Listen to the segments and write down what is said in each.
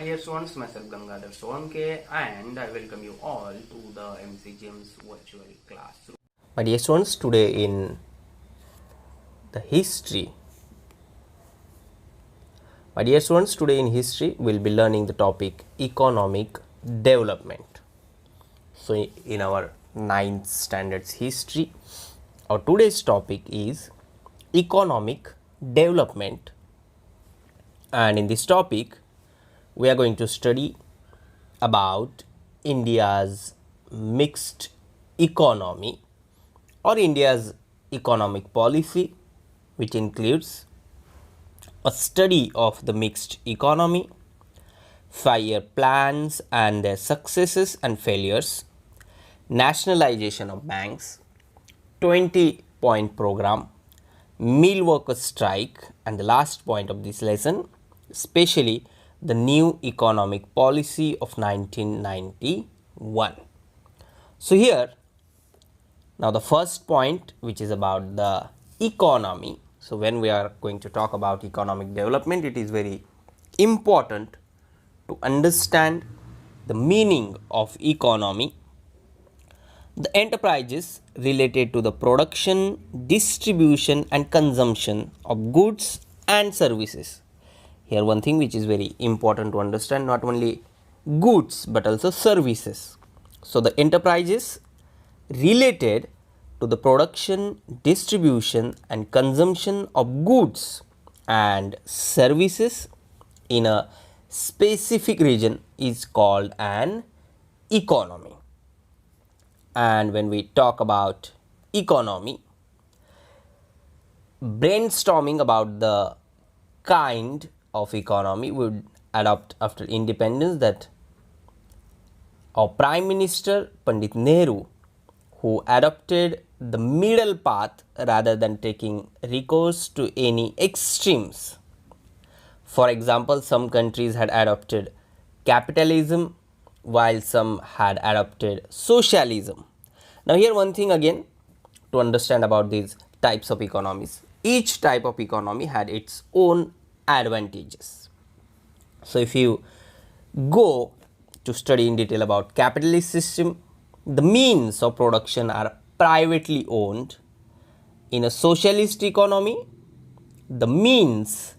dear students, myself Gangadhar Solanke, and I welcome you all to the MCGM's virtual classroom. My dear students, today in the history, we'll be learning the topic economic development. So in our 9th standards history, our today's topic is economic development, and in this topic we are going to study about India's mixed economy or India's economic policy, which includes a study of the mixed economy, 5-year plans and their successes and failures, nationalization of banks, 20-point program, meal workers strike, and the last point of this lesson, especially the new economic policy of 1991. So here, now the first point, which is about the economy. So when we are going to talk about economic development, it is very important to understand the meaning of economy. The enterprises related to the production, distribution and consumption of goods and services. Here one thing which is very important to understand, not only goods but also services. So the enterprises related to the production, distribution and consumption of goods and services in a specific region is called an economy. And when we talk about economy, brainstorming about the kind of economy would adopt after independence that our Prime Minister Pandit Nehru, who adopted the middle path rather than taking recourse to any extremes. For example, some countries had adopted capitalism while some had adopted socialism. Now here one thing again to understand about these types of economies. Each type of economy had its own advantages. So if you go to study in detail about capitalist system, the means of production are privately owned. In a socialist economy, the means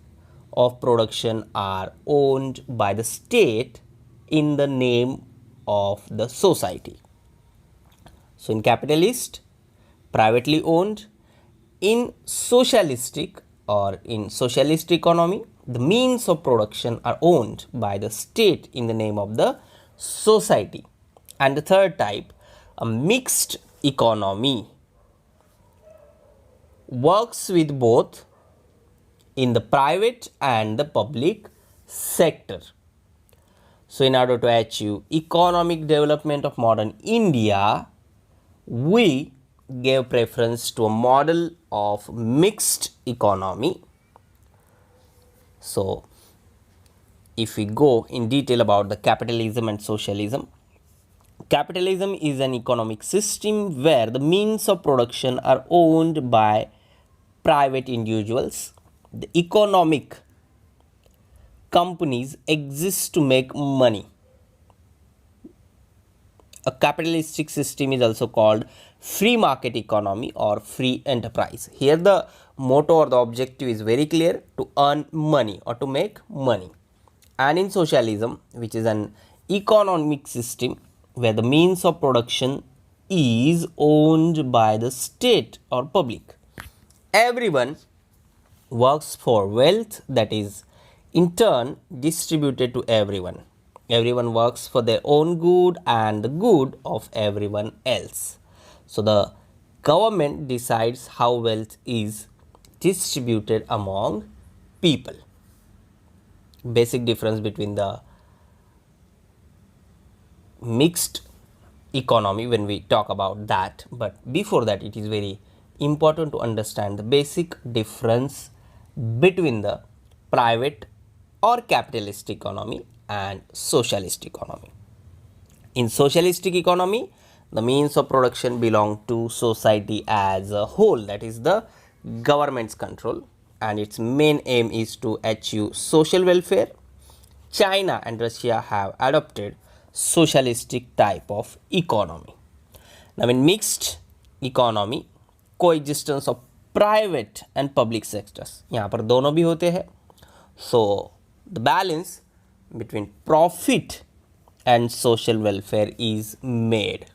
of production are owned by the state in the name of the society. So in capitalist, privately owned. In socialistic economy, the means of production are owned by the state in the name of the society. And the third type, a mixed economy, works with both in the private and the public sector. So in order to achieve economic development of modern India, we gave preference to a model of mixed economy. So if we go in detail about the capitalism and socialism, capitalism is an economic system where the means of production are owned by private individuals. The economic companies exist to make money. A capitalistic system is also called free market economy or free enterprise. Here the motto or the objective is very clear: to earn money or to make money. And in socialism, which is an economic system where the means of production is owned by the state or public. Everyone works for wealth that is in turn distributed to everyone. Everyone works for their own good and the good of everyone else. So the government decides how wealth is distributed among people. Basic difference between the mixed economy when we talk about that, but before that it is very important to understand the basic difference between the private or capitalist economy and socialist economy. In socialistic economy, the means of production belong to society as a whole, that is the government's control, and its main aim is to achieve social welfare, China and Russia have adopted socialistic type of economy. Now, in mixed economy, coexistence of private and public sectors, यहाँ पर दोनों भी होते हैं. So, the balance between profit and social welfare is made.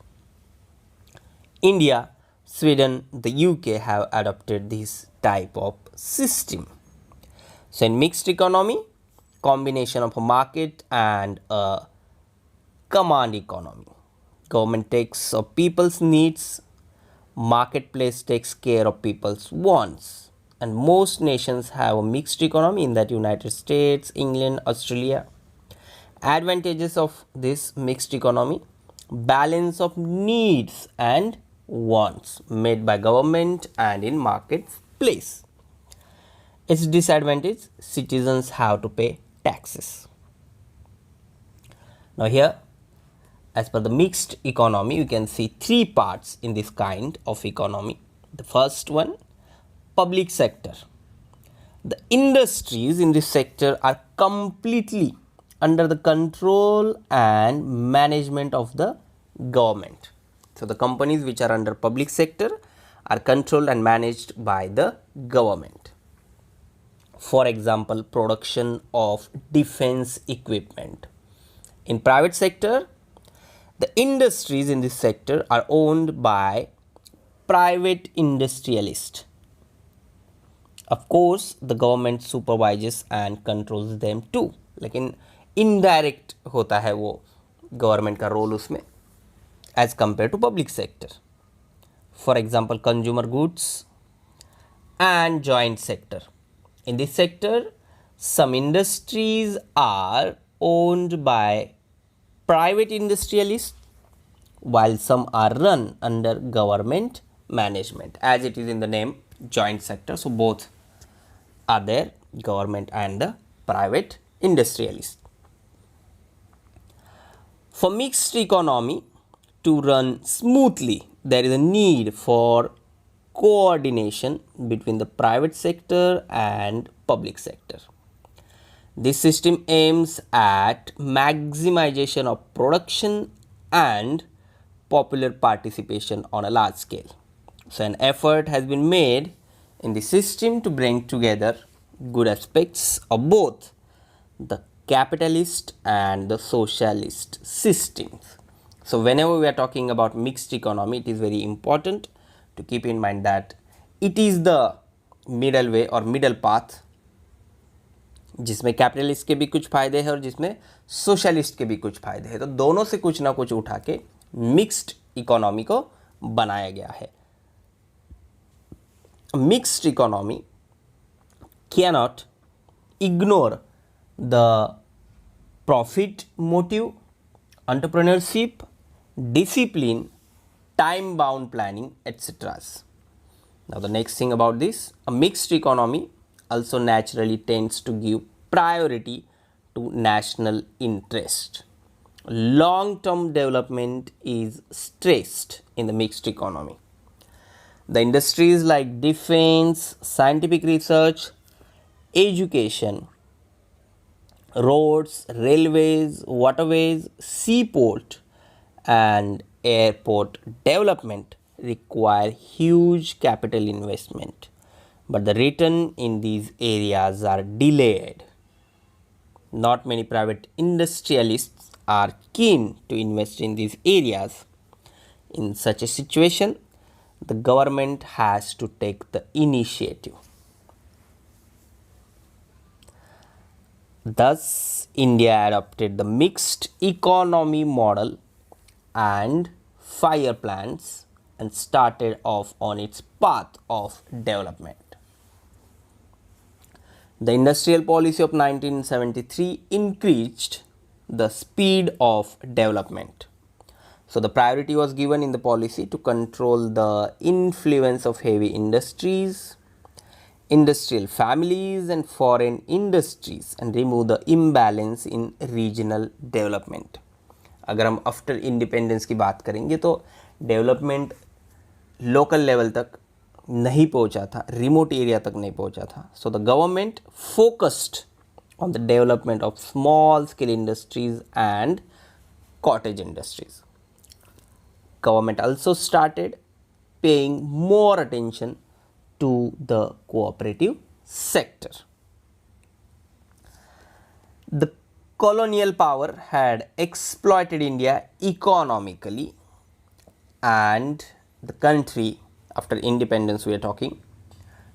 India, Sweden, the UK have adopted this type of system. So, in mixed economy, combination of a market and a command economy. Government takes of people's needs, marketplace takes care of people's wants. And most nations have a mixed economy, in that United States, England, Australia. Advantages of this mixed economy: balance of needs and wants made by government and in marketplace. Its disadvantage: citizens have to pay taxes. Now here, as per the mixed economy, you can see three parts in this kind of economy. The first one, public sector. The industries in this sector are completely under the control and management of the government. So, the companies which are under public sector are controlled and managed by the government. For example, production of defense equipment. In private sector, the industries in this sector are owned by private industrialists. Of course, the government supervises and controls them too. लेकिन indirect होता है वो government का role उसमें as compare to public sector. For example, consumer goods and joint sector. In this sector, some industries are owned by private industrialists, while some are run under government management, as it is in the name joint sector. So, both are there, government and the private industrialists. For mixed economy to run smoothly, there is a need for coordination between the private sector and public sector. This system aims at maximization of production and popular participation on a large scale. So, an effort has been made in the system to bring together good aspects of both the capitalist and the socialist systems. So, whenever we are talking about mixed economy, it is very important to keep in mind that it is the middle way or middle path, जिसमें capitalist के भी कुछ फ़ायदे हैं और जिसमें socialist के भी कुछ फ़ायदे हैं. तो दोनों से कुछ ना कुछ उठा के मिक्स्ड इकोनॉमी को बनाया गया है. Mixed economy cannot ignore the profit motive, entrepreneurship, discipline, time bound planning, etc. Now, the next thing about this, a mixed economy also naturally tends to give priority to national interest. Long-term development is stressed in the mixed economy. The industries like defense, scientific research, education, roads, railways, waterways, seaport and airport development require huge capital investment, but the return in these areas are delayed. Not many private industrialists are keen to invest in these areas. In such a situation, the government has to take the initiative. Thus, India adopted the mixed economy model and 5-year plans and started off on its path of development. The industrial policy of 1973 increased the speed of development. So, the priority was given in the policy to control the influence of heavy industries, industrial families and foreign industries and remove the imbalance in regional development. अगर हम after independence की बात करेंगे तो development local level तक नहीं पहुंचा था, रिमोट एरिया तक नहीं पहुंचा था. So the government focused on the development of small scale industries and cottage industries. Government also started paying more attention to the cooperative sector. The colonial power had exploited India economically, and the country, after independence we are talking,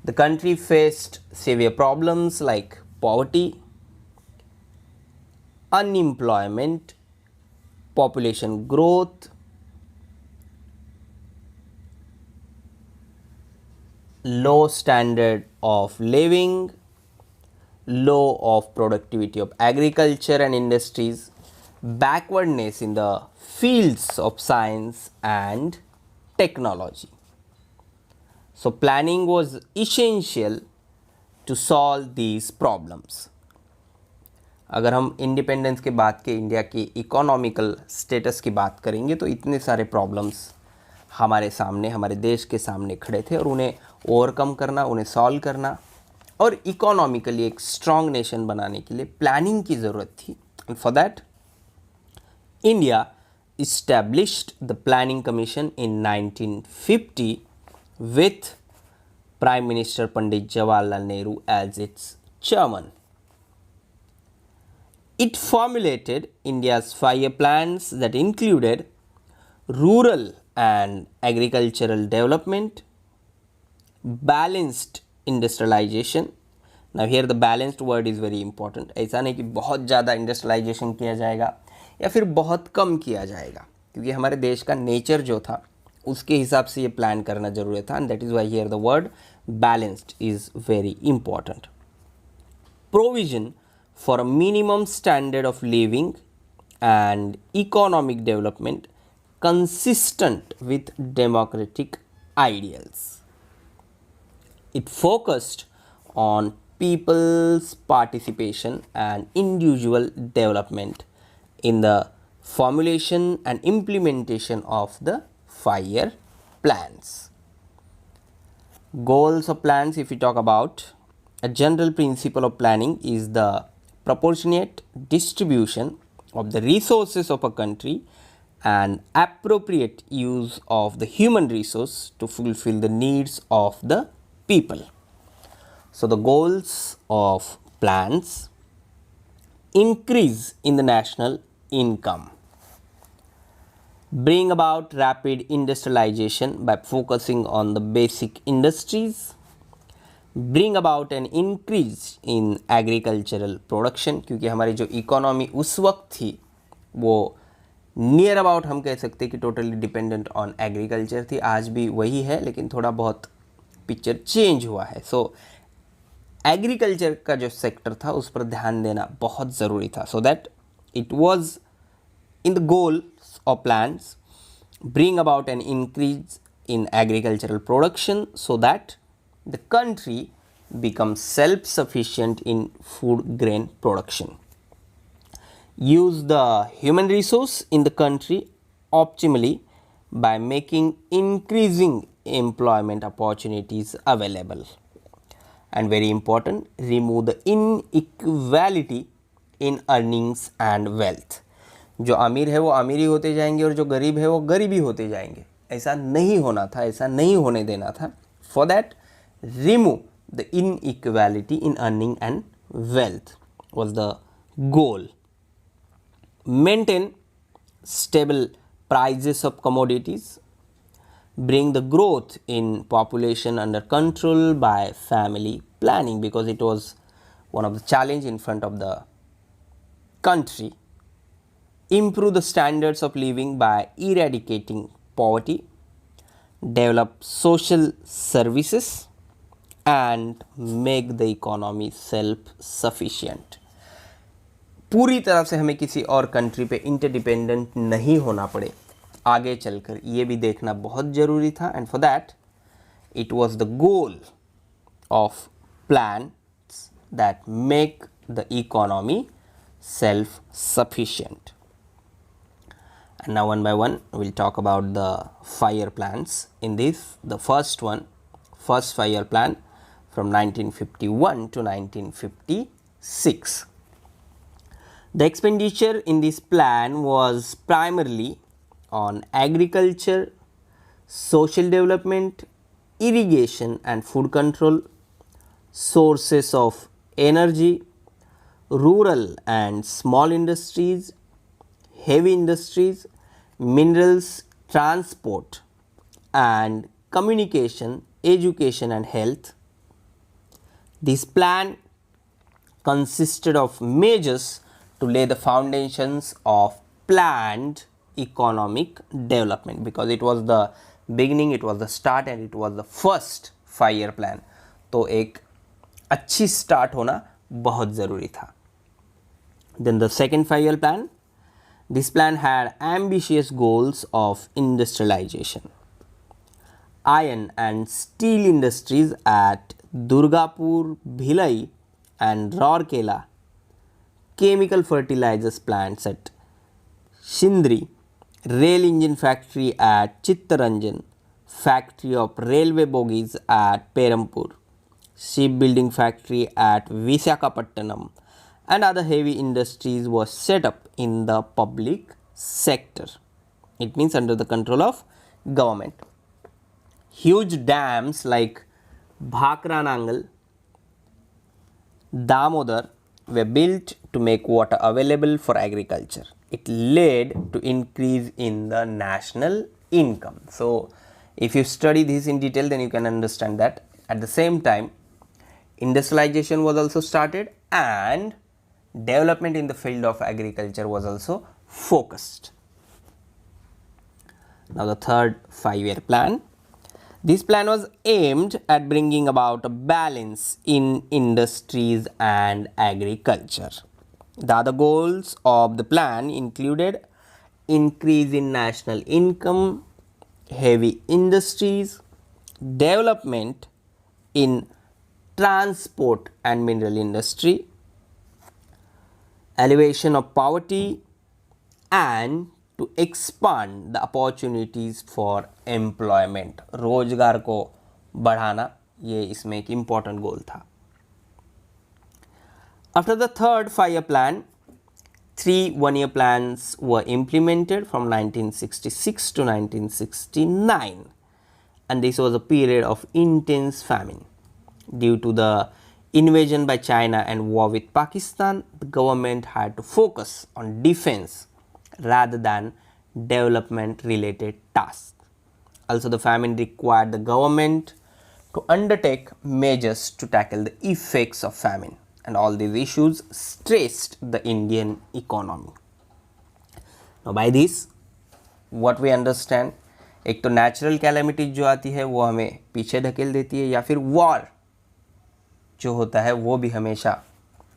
the country faced severe problems like poverty, unemployment, population growth, low standard of living, low of productivity of agriculture and industries, backwardness in the fields of science and technology. So planning was essential to solve these problems. अगर हम independence के बाद के India की economical status की बात करेंगे तो इतने सारे प्रॉब्लम्स हमारे सामने, हमारे देश के सामने खड़े थे और उन्हें ओवरकम करना, उन्हें सॉल्व करना और इकोनॉमिकली एक स्ट्रॉन्ग नेशन बनाने के लिए प्लानिंग की ज़रूरत थी. And for that India established the planning commission in 1950 with Prime Minister Pandit Jawaharlal Nehru as its chairman. It formulated India's 5-year plans that included rural and agricultural development, balanced industrialization. Now here the balanced word is very important. ऐसा नहीं कि बहुत ज़्यादा industrialisation किया जाएगा या फिर बहुत कम किया जाएगा, क्योंकि हमारे देश का नेचर जो था उसके हिसाब से ये प्लान करना ज़रूरी था. And that is why here the word balanced is very important. Provision for a minimum standard of living and economic development consistent with democratic ideals. It focused on people's participation and individual development in the formulation and implementation of the 5-year plans. Goals of plans, if we talk about, a general principle of planning is the proportionate distribution of the resources of a country and appropriate use of the human resource to fulfill the needs of the people. So the goals of plans: increase in the national income, bring about rapid industrialization by focusing on the basic industries, bring about an increase in agricultural production, क्योंकि हमारी जो economy उस वक्त थी वो near about हम कह सकते कि टोटली डिपेंडेंट ऑन एग्रीकल्चर थी. आज भी वही है लेकिन थोड़ा बहुत पिक्चर चेंज हुआ है. सो एग्रीकल्चर का जो सेक्टर था उस पर ध्यान देना बहुत ज़रूरी था. So that it was in the goals of plans bring about an increase in agricultural production so that the country becomes self-sufficient in food grain production. Use the human resource in the country optimally by making increasing employment opportunities available. And very important, remove the inequality in earnings and wealth. जो अमीर है वो अमीर ही होते जाएंगे और जो गरीब है वो गरीब ही होते जाएंगे. ऐसा नहीं होना था, ऐसा नहीं होने देना था. For that, remove the inequality in earning and wealth was the goal. Maintain stable prices of commodities, bring the growth in population under control by family planning, because it was one of the challenge in front of the country. Improve the standards of living by eradicating poverty, develop social services and make the economy self-sufficient. पूरी तरह से हमें किसी और country पे interdependent नहीं होना पड़े आगे चलकर, ये भी देखना बहुत ज़रूरी था. And for that it was the goal of plans that make the economy self-sufficient. And now one by one we'll talk about the 5-year plans. In this, the first 5-year plan from 1951 to 1956. The expenditure in this plan was primarily on agriculture, social development, irrigation and food control, sources of energy, rural and small industries, heavy industries, minerals, transport and communication, education and health. This plan consisted of measures to lay the foundations of planned economic development, because it was the beginning, it was the start and it was the first 5 year plan. तो एक अच्छी start होना बहुत ज़रूरी था. Then the second 5 year plan, this plan had ambitious goals of industrialization. Iron and steel industries at Durgapur, Bhilai and Rourkela, chemical fertilizers plants at Shindri, rail engine factory at Chittaranjan, factory of railway bogies at Perampur, shipbuilding factory at Visakhapatnam and other heavy industries were set up in the public sector. It means under the control of government. Huge dams like Bhakra Nangal, Damodar were built to make water available for agriculture. It led to increase in the national income. So, if you study this in detail, then you can understand that at the same time industrialization was also started and development in the field of agriculture was also focused. Now, the third 5 year plan. This plan was aimed at bringing about a balance in industries and agriculture. The other goals of the plan included increase in national income, heavy industries, development in transport and mineral industry, elevation of poverty and to expand the opportunities for employment. रोजगार को बढ़ाना ये इसमें एक important goal था. After the third 5 year plan, 3 1-year plans were implemented from 1966 to 1969, and this was a period of intense famine. Due to the invasion by China and war with Pakistan, the government had to focus on defense rather than development related tasks. Also, the famine required the government to undertake measures to tackle the effects of famine, and all these issues stressed the Indian economy. Now, by this what we understand, एक तो natural calamities जो आती है वो हमें पीछे धकेल देती है, या फिर वॉर जो होता है वो भी हमेशा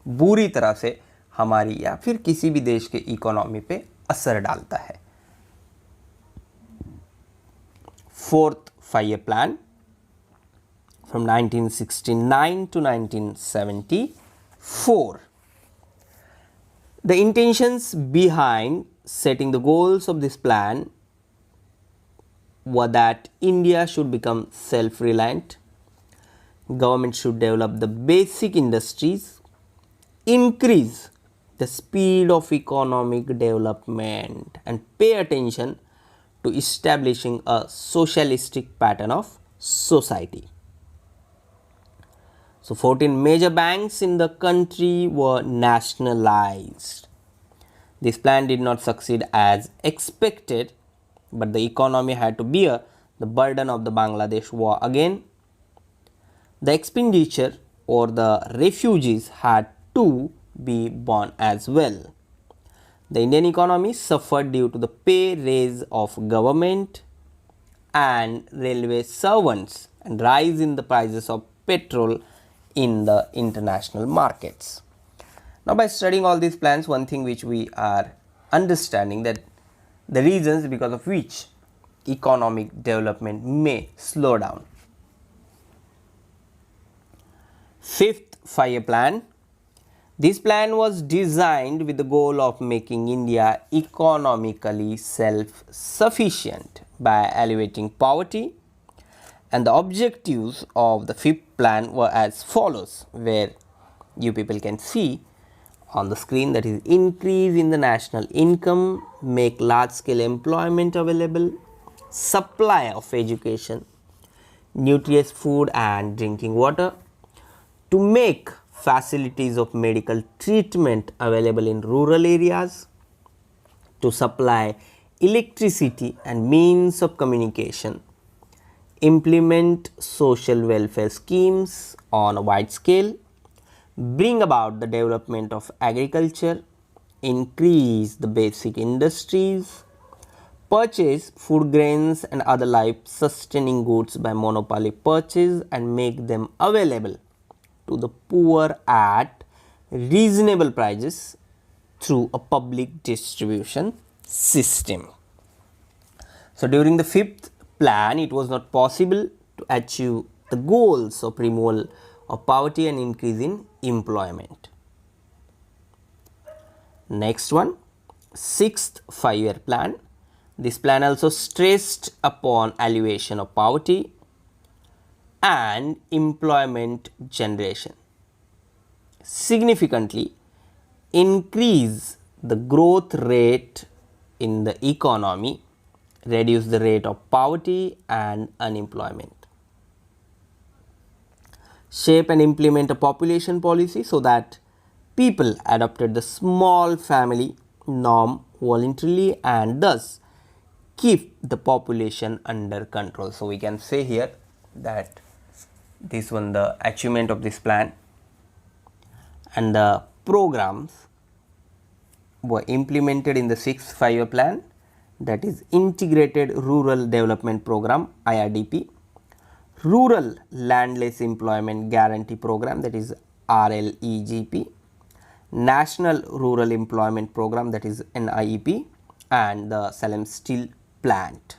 बुरी तरह से हमारी या फिर किसी भी देश के इकोनॉमी पे असर डालता है. Fourth 5 year plan from 1969 to 1974. The intentions behind setting the goals of this plan were that India should become self-reliant, government should develop the basic industries, increase the speed of economic development and pay attention to establishing a socialistic pattern of society. So, 14 major banks in the country were nationalized. This plan did not succeed as expected, but the economy had to bear the burden of the Bangladesh war again. The expenditure or the refugees had to be borne as well. The Indian economy suffered due to the pay raise of government and railway servants and rise in the prices of petrol in the international markets. Now, by studying all these plans, one thing which we are understanding that the reasons because of which economic development may slow down. Fifth 5 year plan. This plan was designed with the goal of making India economically self-sufficient by alleviating poverty, and the objectives of the fifth plan were as follows, where you people can see on the screen, that is increase in the national income, make large scale employment available, supply of education, nutritious food and drinking water, to make facilities of medical treatment available in rural areas, to supply electricity and means of communication, implement social welfare schemes on a wide scale, bring about the development of agriculture, increase the basic industries, purchase food grains and other life sustaining goods by monopoly purchase and make them available to the poor at reasonable prices through a public distribution system. So, during the fifth plan, it was not possible to achieve the goals of removal of poverty and increase in employment. Next one, sixth 5-year plan. This plan also stressed upon alleviation of poverty and employment generation, significantly increase the growth rate in the economy, reduce the rate of poverty and unemployment, shape and implement a population policy so that people adopted the small family norm voluntarily and thus keep the population under control. So, we can say here that this one the achievement of this plan and the programs were implemented in the sixth 5-year plan, that is Integrated Rural Development Program IRDP, Rural Landless Employment Guarantee Program, that is RLEGP, National Rural Employment Program, that is NIEP, and the Salem Steel Plant.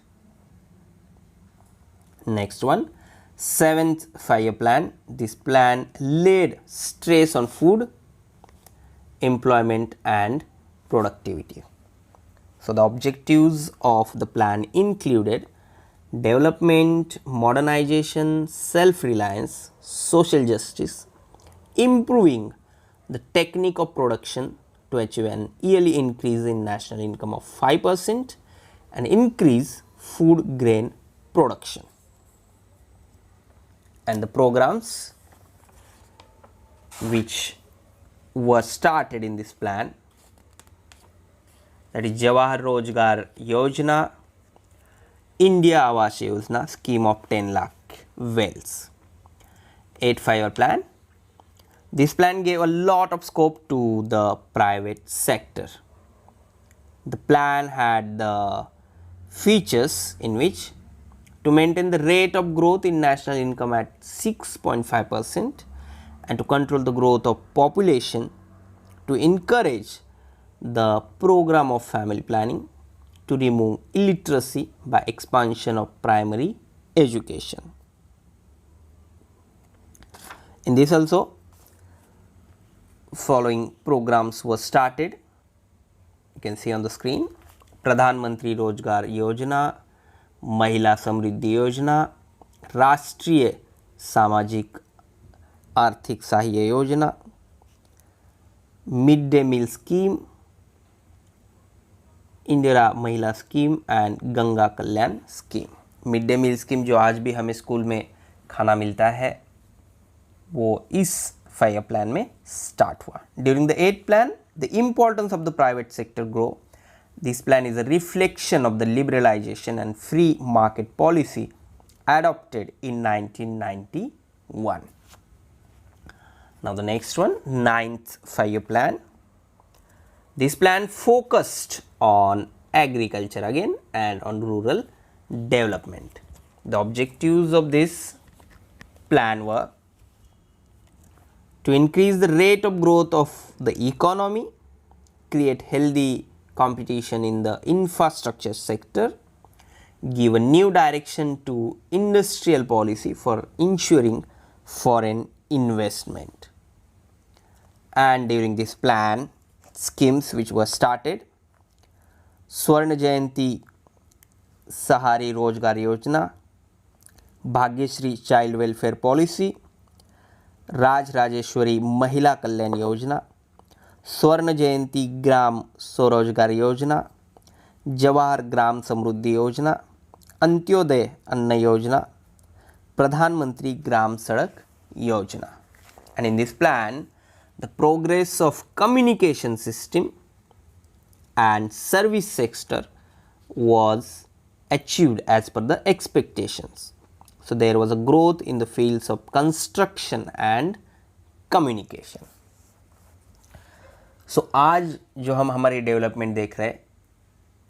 Next one, seventh 5-year plan. This plan laid stress on food, employment and productivity. So, the objectives of the plan included development, modernization, self-reliance, social justice, improving the technique of production to achieve an yearly increase in national income of 5% and increase food grain production. And the programs which were started in this plan, that is Jawahar Rojgar Yojana, India Awas Yojana, scheme of 10 lakh wells. 8th 5-year plan. This plan gave a lot of scope to the private sector. The plan had the features in which to maintain the rate of growth in national income at 6.5% and to control the growth of population, to encourage the program of family planning, to remove illiteracy by expansion of primary education. In this also, following programs were started. You can see on the screen: Pradhan Mantri Rojgar Yojana, Mahila Samriddhi Yojana, Rashtriya Samajik Arthik Sahaya Yojana, Midday Meal Scheme, Indira Mahila scheme and Ganga Kalyan scheme. Mid day meal scheme जो आज भी हमें school में खाना मिलता है वो इस 5-year प्लान में स्टार्ट हुआ. During the 8th plan the importance of the private sector grow. This plan is a reflection of the liberalisation and free market policy adopted in 1991. Now the next one, 9th 5-year plan. This plan focused on agriculture again and on rural development. The objectives of this plan were to increase the rate of growth of the economy, create healthy competition in the infrastructure sector, give a new direction to industrial policy for ensuring foreign investment. And during this plan, schemes which were started: Swarna Jayanti Sahari Rojgar Yojana, Bhagyashree Child Welfare Policy, Raj Rajeshwari Mahila Kalyan Yojana, स्वर्ण जयंती ग्राम स्वरोजगार योजना, जवाहर ग्राम समृद्धि योजना, अंत्योदय अन्न योजना, प्रधानमंत्री ग्राम सड़क योजना. And in this plan, the progress of communication system and service sector was achieved as per the expectations. So there was a growth in the fields of construction and communication. So आज जो हम हमारी development देख रहे हैं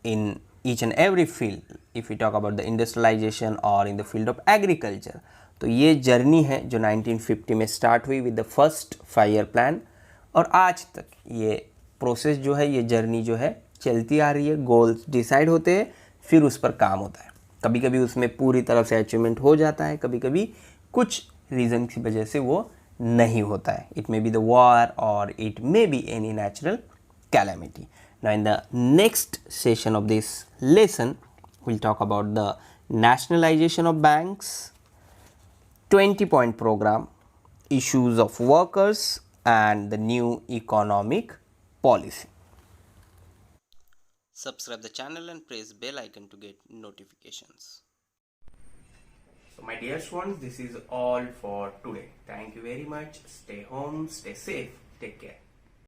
in each and every field, if we talk about the industrialization or in the field of agriculture, तो ये journey है जो 1950 में स्टार्ट हुई with the first 5 year plan और आज तक ये प्रोसेस जो है, ये जर्नी जो है चलती आ रही है. गोल्स डिसाइड होते हैं, फिर उस पर काम होता है. कभी कभी उसमें पूरी तरह से अचीवमेंट हो जाता है, कभी कभी कुछ रीज़न की वजह से वो नहीं होता है. It may be the war और it may be any natural calamity. Now in the next session of this lesson, we'll talk about the nationalization of banks, 20-point program, issues of workers and the new economic policy. Subscribe the channel and press bell icon to get notifications. So my dear students, this is all for today. Thank you very much. Stay home, stay safe, take care.